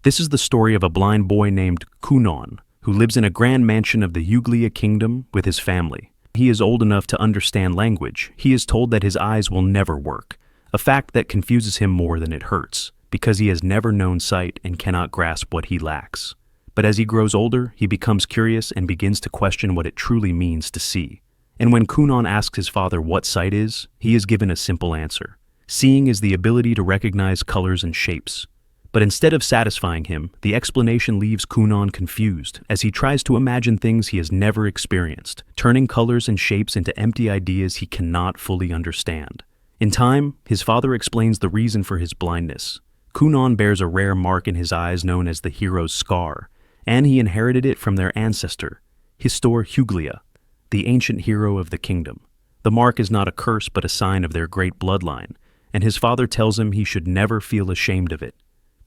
This is the story of a blind boy named Kunon, who lives in a grand mansion of the Huglia kingdom with his family. He is old enough to understand language. He is told that his eyes will never work, a fact that confuses him more than it hurts, because he has never known sight and cannot grasp what he lacks. But as he grows older, he becomes curious and begins to question what it truly means to see. And when Kunon asks his father what sight is, he is given a simple answer. Seeing is the ability to recognize colors and shapes. But instead of satisfying him, the explanation leaves Kunon confused as he tries to imagine things he has never experienced, turning colors and shapes into empty ideas he cannot fully understand. In time, his father explains the reason for his blindness. Kunon bears a rare mark in his eyes known as the hero's scar, and he inherited it from their ancestor, Histor Huglia, the ancient hero of the kingdom. The mark is not a curse but a sign of their great bloodline, and his father tells him he should never feel ashamed of it.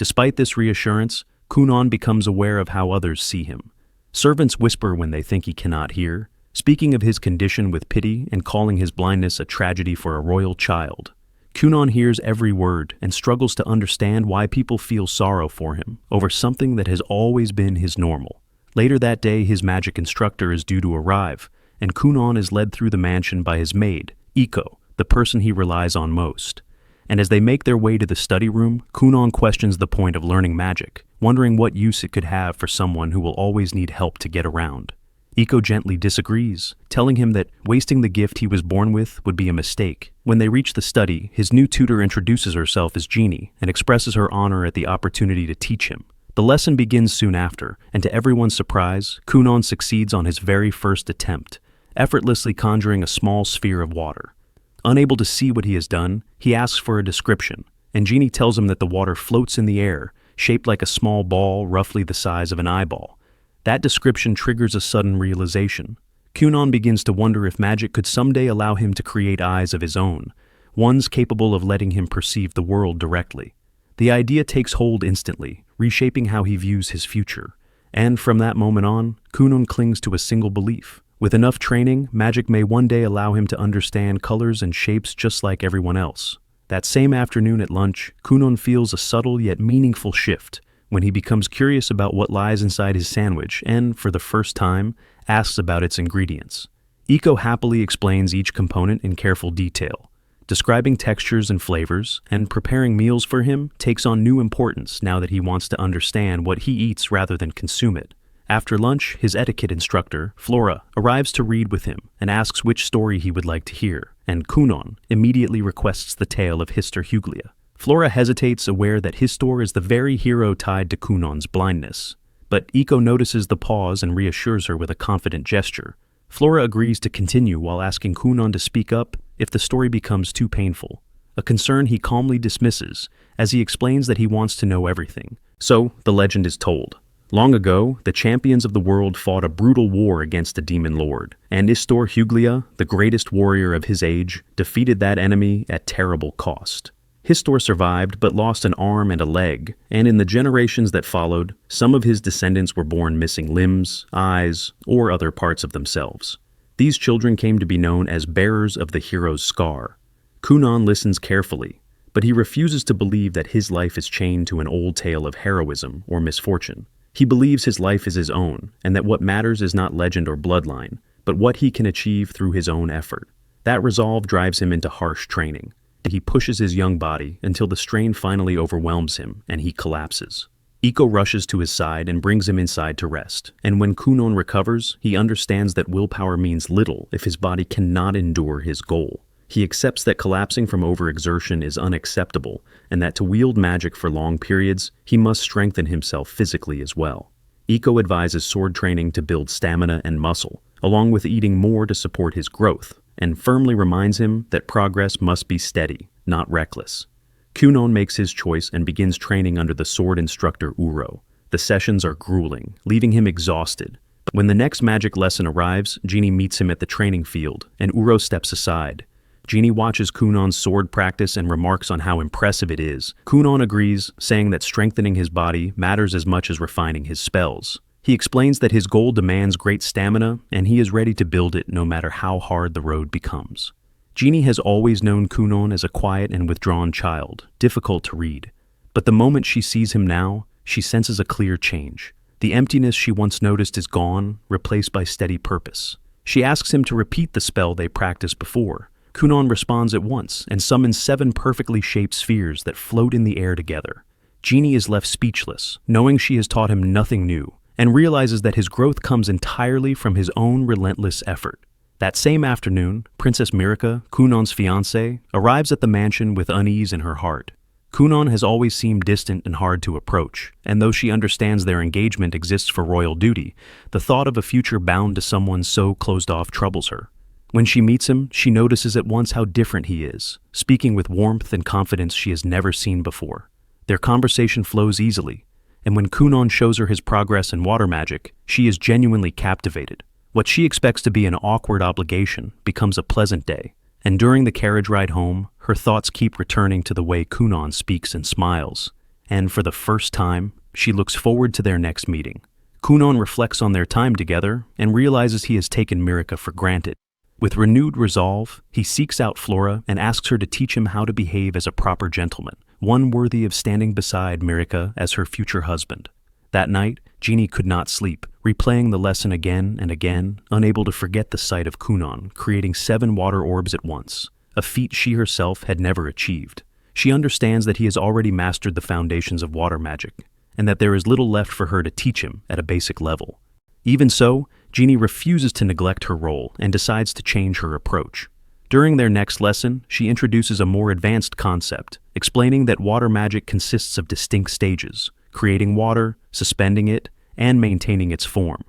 Despite this reassurance, Kunon becomes aware of how others see him. Servants whisper when they think he cannot hear, speaking of his condition with pity and calling his blindness a tragedy for a royal child. Kunon hears every word and struggles to understand why people feel sorrow for him over something that has always been his normal. Later that day, his magic instructor is due to arrive, and Kunon is led through the mansion by his maid, Iko, the person he relies on most. And as they make their way to the study room, Kunon questions the point of learning magic, wondering what use it could have for someone who will always need help to get around. Iko gently disagrees, telling him that wasting the gift he was born with would be a mistake. When they reach the study, his new tutor introduces herself as Jeannie and expresses her honor at the opportunity to teach him. The lesson begins soon after, and to everyone's surprise, Kunon succeeds on his very first attempt, effortlessly conjuring a small sphere of water. Unable to see what he has done, he asks for a description, and Jeannie tells him that the water floats in the air, shaped like a small ball roughly the size of an eyeball. That description triggers a sudden realization. Kunon begins to wonder if magic could someday allow him to create eyes of his own, ones capable of letting him perceive the world directly. The idea takes hold instantly, reshaping how he views his future. And from that moment on, Kunon clings to a single belief. With enough training, magic may one day allow him to understand colors and shapes just like everyone else. That same afternoon at lunch, Kunon feels a subtle yet meaningful shift when he becomes curious about what lies inside his sandwich and, for the first time, asks about its ingredients. Iko happily explains each component in careful detail. Describing textures and flavors, and preparing meals for him takes on new importance now that he wants to understand what he eats rather than consume it. After lunch, his etiquette instructor, Flora, arrives to read with him and asks which story he would like to hear, and Kunon immediately requests the tale of Histor Huglia. Flora hesitates, aware that Histor is the very hero tied to Kunon's blindness. But Iko notices the pause and reassures her with a confident gesture. Flora agrees to continue while asking Kunon to speak up if the story becomes too painful, a concern he calmly dismisses as he explains that he wants to know everything. So, the legend is told. Long ago, the champions of the world fought a brutal war against a demon lord, and Histor Huglia, the greatest warrior of his age, defeated that enemy at terrible cost. Histor survived but lost an arm and a leg, and in the generations that followed, some of his descendants were born missing limbs, eyes, or other parts of themselves. These children came to be known as bearers of the hero's scar. Kunon listens carefully, but he refuses to believe that his life is chained to an old tale of heroism or misfortune. He believes his life is his own, and that what matters is not legend or bloodline, but what he can achieve through his own effort. That resolve drives him into harsh training. He pushes his young body until the strain finally overwhelms him, and he collapses. Iko rushes to his side and brings him inside to rest, and when Kunon recovers, he understands that willpower means little if his body cannot endure his goal. He accepts that collapsing from overexertion is unacceptable, and that to wield magic for long periods, he must strengthen himself physically as well. Iko advises sword training to build stamina and muscle, along with eating more to support his growth, and firmly reminds him that progress must be steady, not reckless. Kunon makes his choice and begins training under the sword instructor Uro. The sessions are grueling, leaving him exhausted. But when the next magic lesson arrives, Jeannie meets him at the training field, and Uro steps aside. Jeannie watches Kunon's sword practice and remarks on how impressive it is. Kunon agrees, saying that strengthening his body matters as much as refining his spells. He explains that his goal demands great stamina, and he is ready to build it no matter how hard the road becomes. Jeannie has always known Kunon as a quiet and withdrawn child, difficult to read. But the moment she sees him now, she senses a clear change. The emptiness she once noticed is gone, replaced by steady purpose. She asks him to repeat the spell they practiced before. Kunon responds at once and summons 7 perfectly shaped spheres that float in the air together. Genie is left speechless, knowing she has taught him nothing new, and realizes that his growth comes entirely from his own relentless effort. That same afternoon, Princess Mirica, Kunon's fiancée, arrives at the mansion with unease in her heart. Kunon has always seemed distant and hard to approach, and though she understands their engagement exists for royal duty, the thought of a future bound to someone so closed off troubles her. When she meets him, she notices at once how different he is, speaking with warmth and confidence she has never seen before. Their conversation flows easily, and when Kunon shows her his progress in water magic, she is genuinely captivated. What she expects to be an awkward obligation becomes a pleasant day, and during the carriage ride home, her thoughts keep returning to the way Kunon speaks and smiles. And for the first time, she looks forward to their next meeting. Kunon reflects on their time together and realizes he has taken Mirica for granted. With renewed resolve, he seeks out Flora and asks her to teach him how to behave as a proper gentleman, one worthy of standing beside Mirica as her future husband. That night, Genie could not sleep, replaying the lesson again and again, unable to forget the sight of Kunon creating 7 water orbs at once, a feat she herself had never achieved. She understands that he has already mastered the foundations of water magic, and that there is little left for her to teach him at a basic level. Even so, Genie refuses to neglect her role and decides to change her approach. During their next lesson, she introduces a more advanced concept, explaining that water magic consists of distinct stages: creating water, suspending it, and maintaining its form.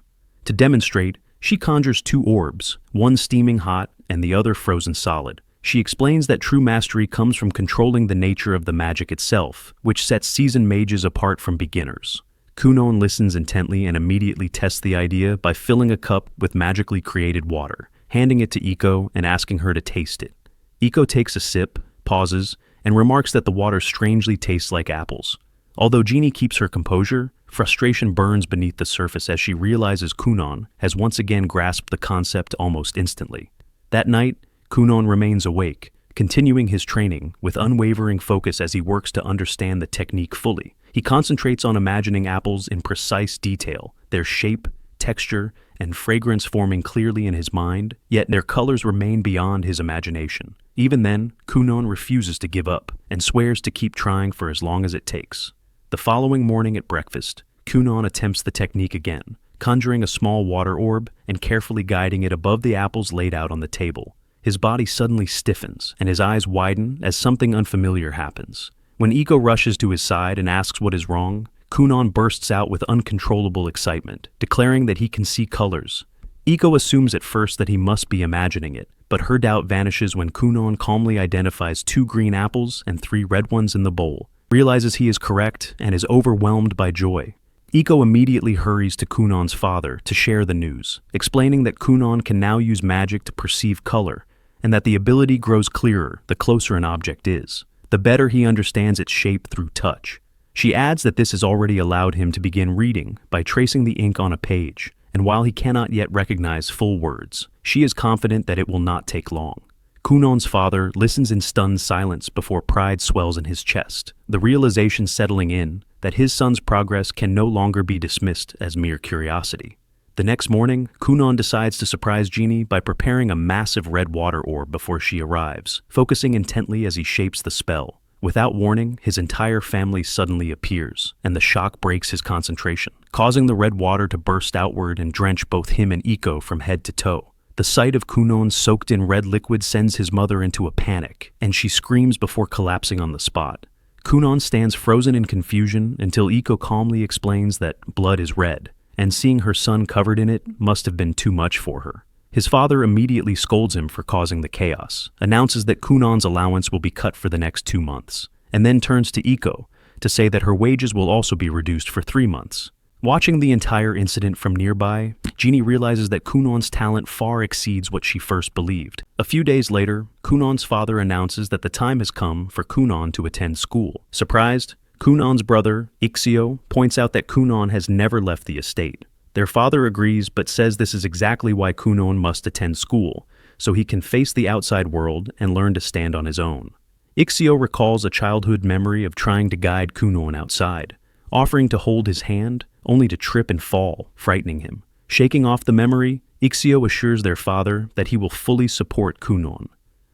To demonstrate, she conjures 2 orbs, one steaming hot and the other frozen solid. She explains that true mastery comes from controlling the nature of the magic itself, which sets seasoned mages apart from beginners. Kunon listens intently and immediately tests the idea by filling a cup with magically created water, handing it to Iko and asking her to taste it. Iko takes a sip, pauses, and remarks that the water strangely tastes like apples. Although Genie keeps her composure, frustration burns beneath the surface as she realizes Kunon has once again grasped the concept almost instantly. That night, Kunon remains awake, continuing his training with unwavering focus as he works to understand the technique fully. He concentrates on imagining apples in precise detail, their shape, texture, and fragrance forming clearly in his mind, yet their colors remain beyond his imagination. Even then, Kunon refuses to give up and swears to keep trying for as long as it takes. The following morning at breakfast, Kunon attempts the technique again, conjuring a small water orb and carefully guiding it above the apples laid out on the table. His body suddenly stiffens and his eyes widen as something unfamiliar happens. When Iko rushes to his side and asks what is wrong, Kunon bursts out with uncontrollable excitement, declaring that he can see colors. Iko assumes at first that he must be imagining it, but her doubt vanishes when Kunon calmly identifies 2 green apples and 3 red ones in the bowl, realizes he is correct, and is overwhelmed by joy. Iko immediately hurries to Kunon's father to share the news, explaining that Kunon can now use magic to perceive color, and that the ability grows clearer the closer an object is, the better he understands its shape through touch. She adds that this has already allowed him to begin reading by tracing the ink on a page, and while he cannot yet recognize full words, she is confident that it will not take long. Kunon's father listens in stunned silence before pride swells in his chest, the realization settling in that his son's progress can no longer be dismissed as mere curiosity. The next morning, Kunon decides to surprise Genie by preparing a massive red water orb before she arrives, focusing intently as he shapes the spell. Without warning, his entire family suddenly appears, and the shock breaks his concentration, causing the red water to burst outward and drench both him and Iko from head to toe. The sight of Kunon soaked in red liquid sends his mother into a panic, and she screams before collapsing on the spot. Kunon stands frozen in confusion until Iko calmly explains that blood is red, and seeing her son covered in it must have been too much for her. His father immediately scolds him for causing the chaos, announces that Kunon's allowance will be cut for the next 2 months, and then turns to Iko to say that her wages will also be reduced for 3 months. Watching the entire incident from nearby, Genie realizes that Kunon's talent far exceeds what she first believed. A few days later, Kunon's father announces that the time has come for Kunon to attend school. Surprised, Kunon's brother, Ixio, points out that Kunon has never left the estate. Their father agrees but says this is exactly why Kunon must attend school, so he can face the outside world and learn to stand on his own. Ixio recalls a childhood memory of trying to guide Kunon outside, offering to hold his hand, only to trip and fall, frightening him. Shaking off the memory, Ixio assures their father that he will fully support Kunon.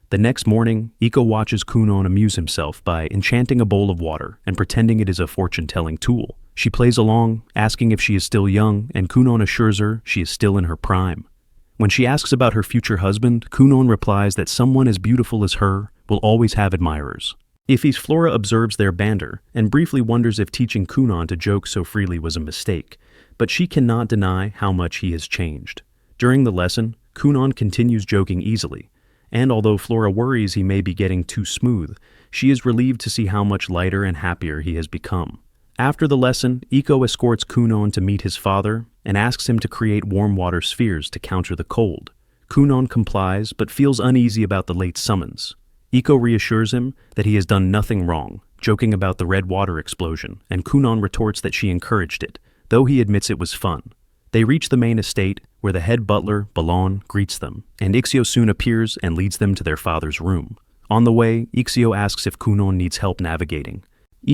The next morning, Iko watches Kunon amuse himself by enchanting a bowl of water and pretending it is a fortune-telling tool. She plays along, asking if she is still young, and Kunon assures her she is still in her prime. When she asks about her future husband, Kunon replies that someone as beautiful as her will always have admirers. Flora observes their banter and briefly wonders if teaching Kunon to joke so freely was a mistake, but she cannot deny how much he has changed. During the lesson, Kunon continues joking easily, and although Flora worries he may be getting too smooth, she is relieved to see how much lighter and happier he has become. After the lesson, Iko escorts Kunon to meet his father and asks him to create warm water spheres to counter the cold. Kunon complies but feels uneasy about the late summons. Iko reassures him that he has done nothing wrong, joking about the red water explosion, and Kunon retorts that she encouraged it, though he admits it was fun. They reach the main estate, where the head butler, Balon, greets them, and Ixio soon appears and leads them to their father's room. On the way, Ixio asks if Kunon needs help navigating.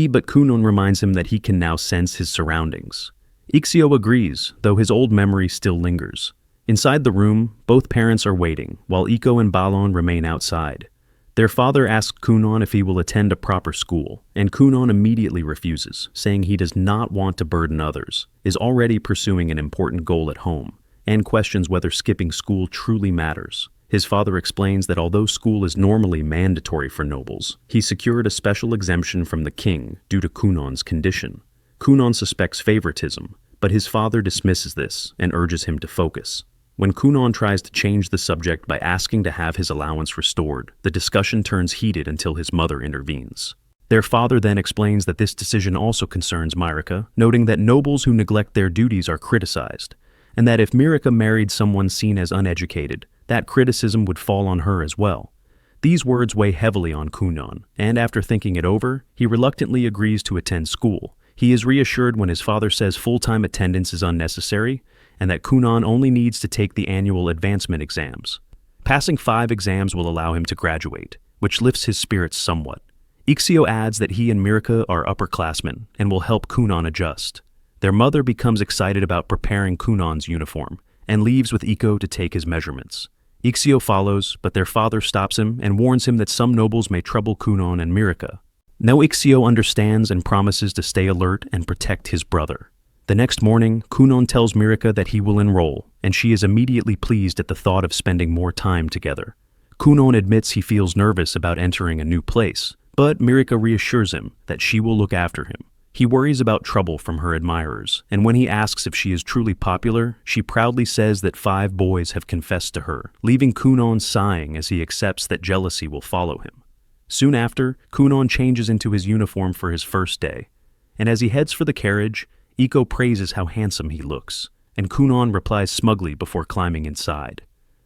But Kunon reminds him that he can now sense his surroundings. Ixio agrees, though his old memory still lingers. Inside the room, both parents are waiting, while Iko and Balon remain outside. Their father asks Kunon if he will attend a proper school, and Kunon immediately refuses, saying he does not want to burden others, is already pursuing an important goal at home, and questions whether skipping school truly matters. His father explains that although school is normally mandatory for nobles, he secured a special exemption from the king due to Kunon's condition. Kunon suspects favoritism, but his father dismisses this and urges him to focus. When Kunon tries to change the subject by asking to have his allowance restored, the discussion turns heated until his mother intervenes. Their father then explains that this decision also concerns Mirika, noting that nobles who neglect their duties are criticized, and that if Mirika married someone seen as uneducated, that criticism would fall on her as well. These words weigh heavily on Kunon, and after thinking it over, he reluctantly agrees to attend school. He is reassured when his father says full-time attendance is unnecessary, and that Kunon only needs to take the annual advancement exams. Passing 5 exams will allow him to graduate, which lifts his spirits somewhat. Ixio adds that he and Mirika are upperclassmen and will help Kunon adjust. Their mother becomes excited about preparing Kunon's uniform and leaves with Iko to take his measurements. Ixio follows, but their father stops him and warns him that some nobles may trouble Kunon and Mirika. Now Ixio understands and promises to stay alert and protect his brother. The next morning, Kunon tells Mirika that he will enroll, and she is immediately pleased at the thought of spending more time together. Kunon admits he feels nervous about entering a new place, but Mirika reassures him that she will look after him. He worries about trouble from her admirers, and when he asks if she is truly popular, she proudly says that 5 boys have confessed to her, leaving Kunon sighing as he accepts that jealousy will follow him. Soon after, Kunon changes into his uniform for his first day, and as he heads for the carriage, Iko praises how handsome he looks, and Kunon replies smugly before climbing inside.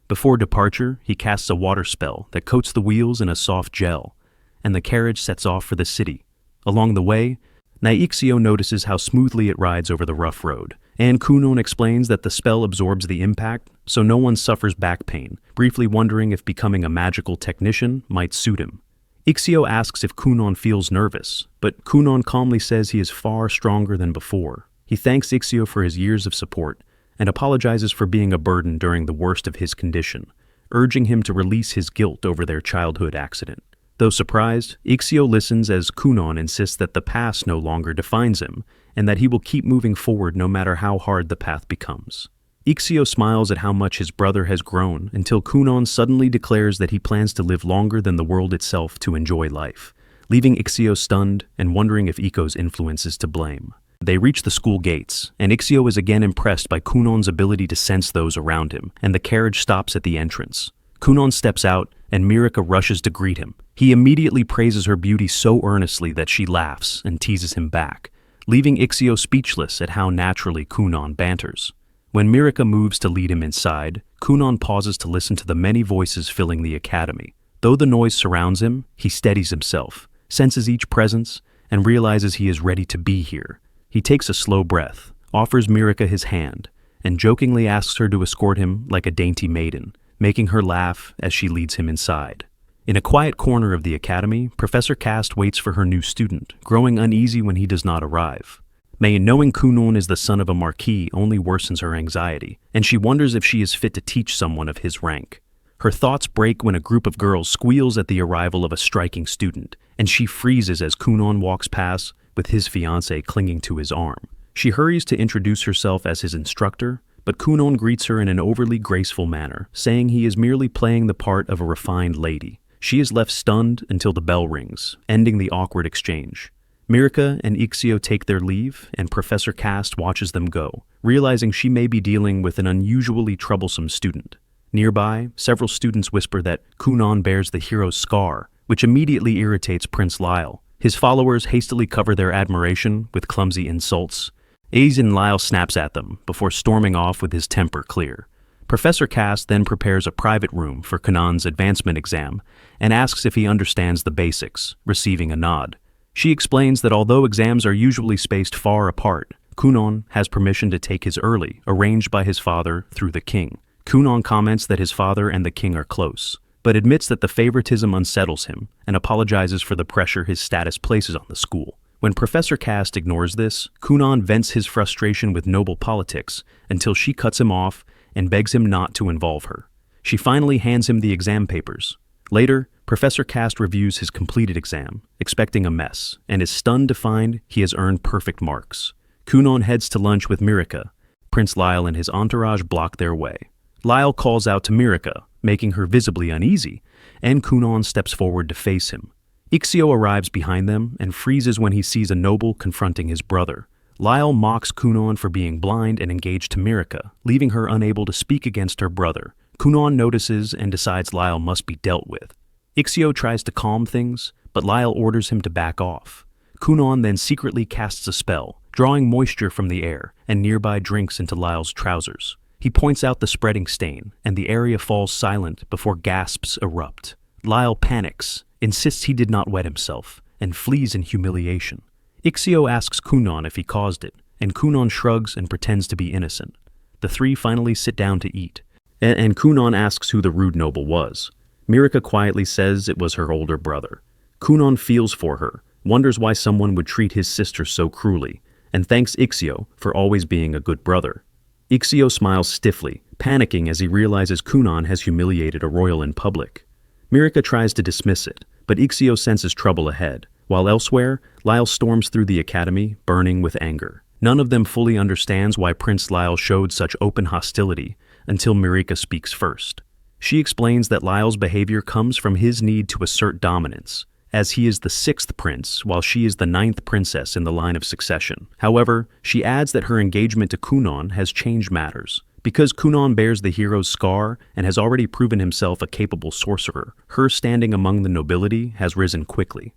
Before departure, he casts a water spell that coats the wheels in a soft gel, and the carriage sets off for the city. Along the way, Ixio notices how smoothly it rides over the rough road, and Kunon explains that the spell absorbs the impact, so no one suffers back pain, briefly wondering if becoming a magical technician might suit him. Ixio asks if Kunon feels nervous, but Kunon calmly says he is far stronger than before. He thanks Ixio for his years of support and apologizes for being a burden during the worst of his condition, urging him to release his guilt over their childhood accident. Though surprised, Ixio listens as Kunon insists that the past no longer defines him and that he will keep moving forward no matter how hard the path becomes. Ixio smiles at how much his brother has grown until Kunon suddenly declares that he plans to live longer than the world itself to enjoy life, leaving Ixio stunned and wondering if Iko's influence is to blame. They reach the school gates, and Ixio is again impressed by Kunon's ability to sense those around him, and the carriage stops at the entrance. Kunon steps out, and Mirika rushes to greet him. He immediately praises her beauty so earnestly that she laughs and teases him back, leaving Ixio speechless at how naturally Kunon banters. When Mirika moves to lead him inside, Kunon pauses to listen to the many voices filling the academy. Though the noise surrounds him, he steadies himself, senses each presence, and realizes he is ready to be here. He takes a slow breath, offers Mirika his hand, and jokingly asks her to escort him like a dainty maiden, making her laugh as she leads him inside. In a quiet corner of the academy, Professor Cast waits for her new student, growing uneasy when he does not arrive. Knowing Kunon is the son of a marquis only worsens her anxiety, and she wonders if she is fit to teach someone of his rank. Her thoughts break when a group of girls squeals at the arrival of a striking student, and she freezes as Kunon walks past with his fiancée clinging to his arm. She hurries to introduce herself as his instructor, but Kunon greets her in an overly graceful manner, saying he is merely playing the part of a refined lady. She is left stunned until the bell rings, ending the awkward exchange. Mirika and Ixio take their leave, and Professor Cast watches them go, realizing she may be dealing with an unusually troublesome student. Nearby, several students whisper that Kunon bears the hero's scar, which immediately irritates Prince Lyall. His followers hastily cover their admiration with clumsy insults. Lyall snaps at them before storming off with his temper clear. Professor Cast then prepares a private room for Kunon's advancement exam and asks if he understands the basics, receiving a nod. She explains that although exams are usually spaced far apart, Kunon has permission to take his early, arranged by his father through the king. Kunon comments that his father and the king are close, but admits that the favoritism unsettles him and apologizes for the pressure his status places on the school. When Professor Cast ignores this, Kunon vents his frustration with noble politics until she cuts him off and begs him not to involve her. She finally hands him the exam papers. Later, Professor Cast reviews his completed exam, expecting a mess, and is stunned to find he has earned perfect marks. Kunon heads to lunch with Mirika. Prince Lyall and his entourage block their way. Lyall calls out to Mirika, making her visibly uneasy, and Kunon steps forward to face him. Ixio arrives behind them and freezes when he sees a noble confronting his brother. Lyall mocks Kunon for being blind and engaged to Mirika, leaving her unable to speak against her brother. Kunon notices and decides Lyall must be dealt with. Ixio tries to calm things, but Lyall orders him to back off. Kunon then secretly casts a spell, drawing moisture from the air and nearby drinks into Lyall's trousers. He points out the spreading stain, and the area falls silent before gasps erupt. Lyall panics, insists he did not wet himself, and flees in humiliation. Ixio asks Kunon if he caused it, and Kunon shrugs and pretends to be innocent. The three finally sit down to eat, and Kunon asks who the rude noble was. Mirika quietly says it was her older brother. Kunon feels for her, wonders why someone would treat his sister so cruelly, and thanks Ixio for always being a good brother. Ixio smiles stiffly, panicking as he realizes Kunon has humiliated a royal in public. Mirika tries to dismiss it, but Ixio senses trouble ahead, while elsewhere, Lyall storms through the academy, burning with anger. None of them fully understands why Prince Lyall showed such open hostility until Mirika speaks first. She explains that Lyall's behavior comes from his need to assert dominance, as he is the 6th prince while she is the 9th princess in the line of succession. However, she adds that her engagement to Kunon has changed matters. Because Kunon bears the hero's scar and has already proven himself a capable sorcerer, her standing among the nobility has risen quickly.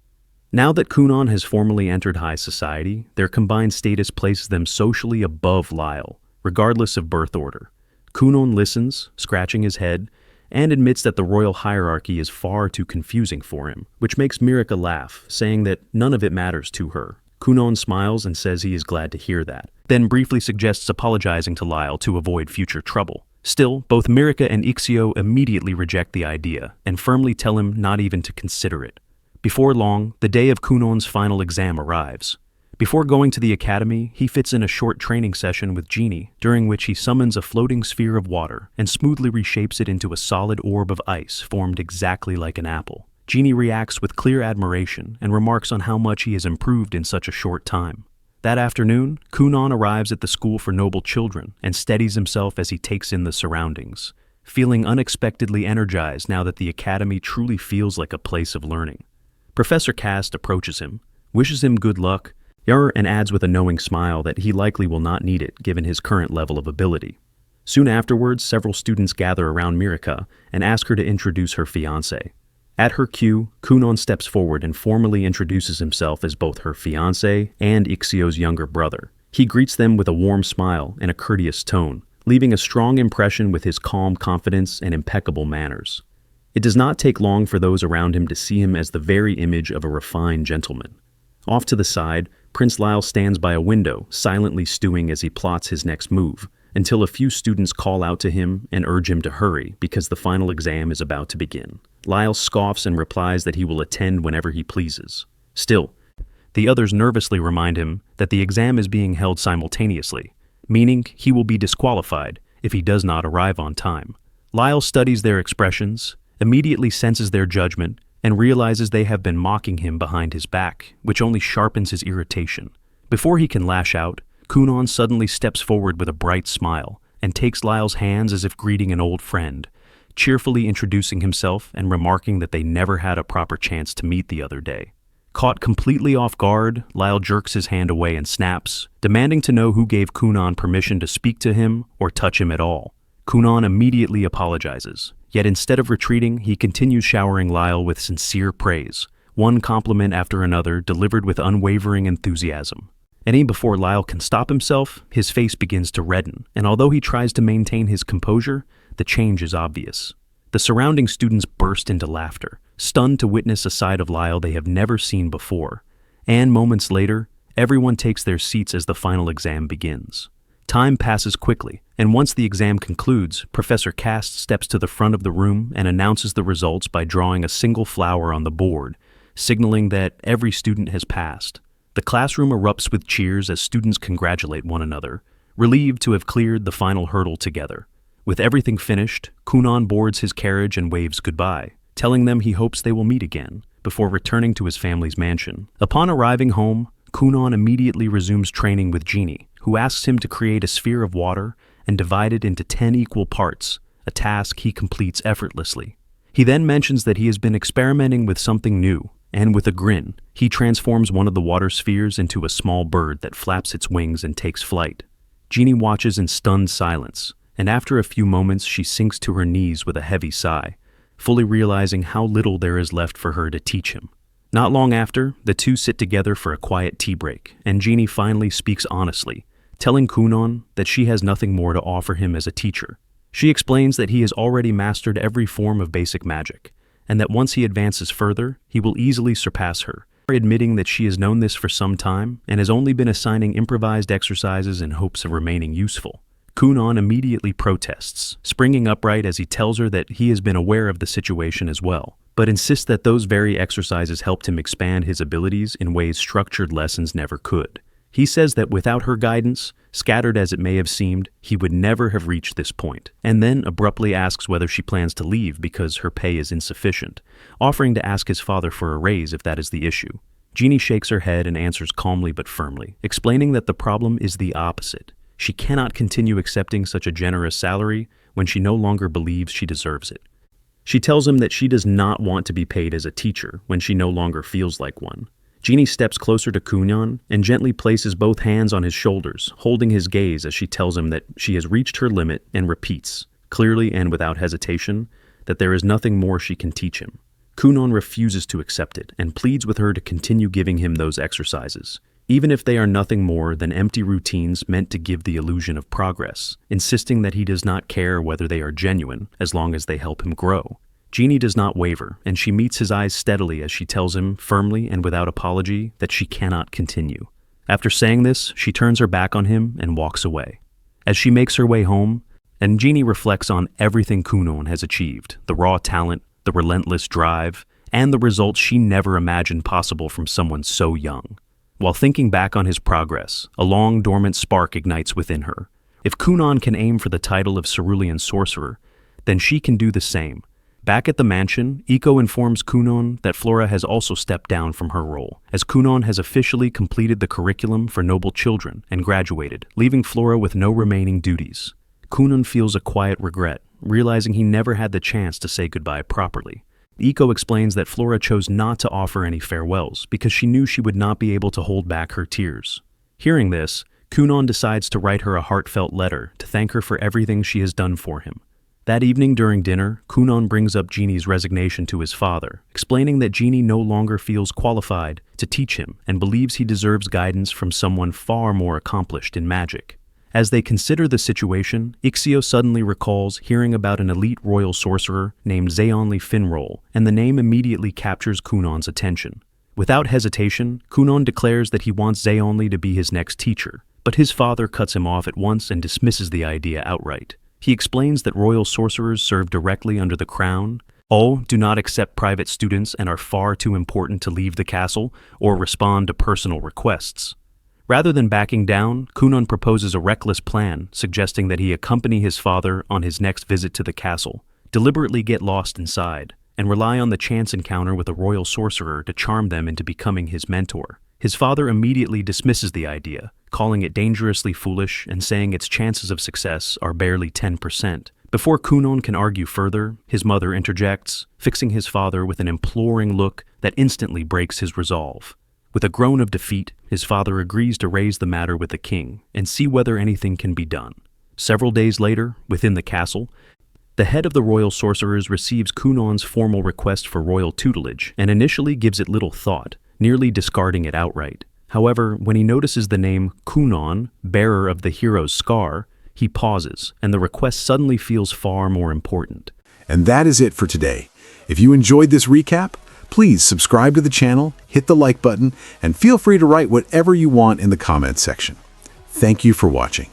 Now that Kunon has formally entered high society, their combined status places them socially above Lyall, regardless of birth order. Kunon listens, scratching his head, and admits that the royal hierarchy is far too confusing for him, which makes Mirika laugh, saying that none of it matters to her. Kunon smiles and says he is glad to hear that, then briefly suggests apologizing to Lyall to avoid future trouble. Still, both Mirika and Ixio immediately reject the idea and firmly tell him not even to consider it. Before long, the day of Kunon's final exam arrives. Before going to the academy, he fits in a short training session with Genie, during which he summons a floating sphere of water and smoothly reshapes it into a solid orb of ice formed exactly like an apple. Genie reacts with clear admiration and remarks on how much he has improved in such a short time. That afternoon, Kunon arrives at the school for noble children and steadies himself as he takes in the surroundings, feeling unexpectedly energized now that the academy truly feels like a place of learning. Professor Cast approaches him, wishes him good luck, and adds with a knowing smile that he likely will not need it given his current level of ability. Soon afterwards, several students gather around Mirika and ask her to introduce her fiancé. At her cue, Kunon steps forward and formally introduces himself as both her fiancé and Ixio's younger brother. He greets them with a warm smile and a courteous tone, leaving a strong impression with his calm confidence and impeccable manners. It does not take long for those around him to see him as the very image of a refined gentleman. Off to the side, Prince Lyall stands by a window, silently stewing as he plots his next move, until a few students call out to him and urge him to hurry because the final exam is about to begin. Lyall scoffs and replies that he will attend whenever he pleases. Still, The others nervously remind him that the exam is being held simultaneously, meaning he will be disqualified if he does not arrive on time. Lyall studies their expressions, immediately senses their judgment, and realizes they have been mocking him behind his back, which only sharpens his irritation. Before he can lash out, Kunon suddenly steps forward with a bright smile and takes Lyall's hands as if greeting an old friend, cheerfully introducing himself and remarking that they never had a proper chance to meet the other day. Caught completely off guard, Lyall jerks his hand away and snaps, demanding to know who gave Kunon permission to speak to him or touch him at all. Kunon immediately apologizes, yet instead of retreating, he continues showering Lyall with sincere praise, one compliment after another delivered with unwavering enthusiasm. And even before Lyall can stop himself, his face begins to redden, and although he tries to maintain his composure, the change is obvious. The surrounding students burst into laughter, stunned to witness a side of Lyall they have never seen before. And moments later, everyone takes their seats as the final exam begins. Time passes quickly, and once the exam concludes, Professor Cast steps to the front of the room and announces the results by drawing a single flower on the board, signaling that every student has passed. The classroom erupts with cheers as students congratulate one another, relieved to have cleared the final hurdle together. With everything finished, Kunon boards his carriage and waves goodbye, telling them he hopes they will meet again, before returning to his family's mansion. Upon arriving home, Kunon immediately resumes training with Genie, who asks him to create a sphere of water and divide it into 10 equal parts, a task he completes effortlessly. He then mentions that he has been experimenting with something new, and with a grin, he transforms one of the water spheres into a small bird that flaps its wings and takes flight. Genie watches in stunned silence, and after a few moments she sinks to her knees with a heavy sigh, fully realizing how little there is left for her to teach him. Not long after, the two sit together for a quiet tea break, and Genie finally speaks honestly, telling Kunon that she has nothing more to offer him as a teacher. She explains that he has already mastered every form of basic magic, and that once he advances further, he will easily surpass her, admitting that she has known this for some time and has only been assigning improvised exercises in hopes of remaining useful. Kunon immediately protests, springing upright as he tells her that he has been aware of the situation as well, but insists that those very exercises helped him expand his abilities in ways structured lessons never could. He says that without her guidance, scattered as it may have seemed, he would never have reached this point, and then abruptly asks whether she plans to leave because her pay is insufficient, offering to ask his father for a raise if that is the issue. Genie shakes her head and answers calmly but firmly, explaining that the problem is the opposite. She cannot continue accepting such a generous salary when she no longer believes she deserves it. She tells him that she does not want to be paid as a teacher when she no longer feels like one. Genie steps closer to Kunon and gently places both hands on his shoulders, holding his gaze as she tells him that she has reached her limit and repeats, clearly and without hesitation, that there is nothing more she can teach him. Kunon refuses to accept it and pleads with her to continue giving him those exercises, even if they are nothing more than empty routines meant to give the illusion of progress, insisting that he does not care whether they are genuine as long as they help him grow. Genie does not waver, and she meets his eyes steadily as she tells him, firmly and without apology, that she cannot continue. After saying this, she turns her back on him and walks away. As she makes her way home, and Genie reflects on everything Kunon has achieved, the raw talent, the relentless drive, and the results she never imagined possible from someone so young. While thinking back on his progress, a long dormant spark ignites within her. If Kunon can aim for the title of Cerulean Sorcerer, then she can do the same. Back at the mansion, Iko informs Kunon that Flora has also stepped down from her role, as Kunon has officially completed the curriculum for noble children and graduated, leaving Flora with no remaining duties. Kunon feels a quiet regret, realizing he never had the chance to say goodbye properly. Iko explains that Flora chose not to offer any farewells because she knew she would not be able to hold back her tears. Hearing this, Kunon decides to write her a heartfelt letter to thank her for everything she has done for him. That evening during dinner, Kunon brings up Genie's resignation to his father, explaining that Genie no longer feels qualified to teach him and believes he deserves guidance from someone far more accomplished in magic. As they consider the situation, Ixio suddenly recalls hearing about an elite royal sorcerer named Zeonli Finroll, and the name immediately captures Kunon's attention. Without hesitation, Kunon declares that he wants Zeonli to be his next teacher, but his father cuts him off at once and dismisses the idea outright. He explains that royal sorcerers serve directly under the crown, all do not accept private students and are far too important to leave the castle or respond to personal requests. Rather than backing down, Kunon proposes a reckless plan, suggesting that he accompany his father on his next visit to the castle, deliberately get lost inside, and rely on the chance encounter with a royal sorcerer to charm them into becoming his mentor. His father immediately dismisses the idea, calling it dangerously foolish and saying its chances of success are barely 10%. Before Kunon can argue further, his mother interjects, fixing his father with an imploring look that instantly breaks his resolve. With a groan of defeat, his father agrees to raise the matter with the king and see whether anything can be done. Several days later, within the castle, the head of the royal sorcerers receives Kunon's formal request for royal tutelage and initially gives it little thought, nearly discarding it outright. However, when he notices the name Kunon, bearer of the hero's scar, he pauses, and the request suddenly feels far more important. And that is it for today. If you enjoyed this recap, please subscribe to the channel, hit the like button, and feel free to write whatever you want in the comments section. Thank you for watching.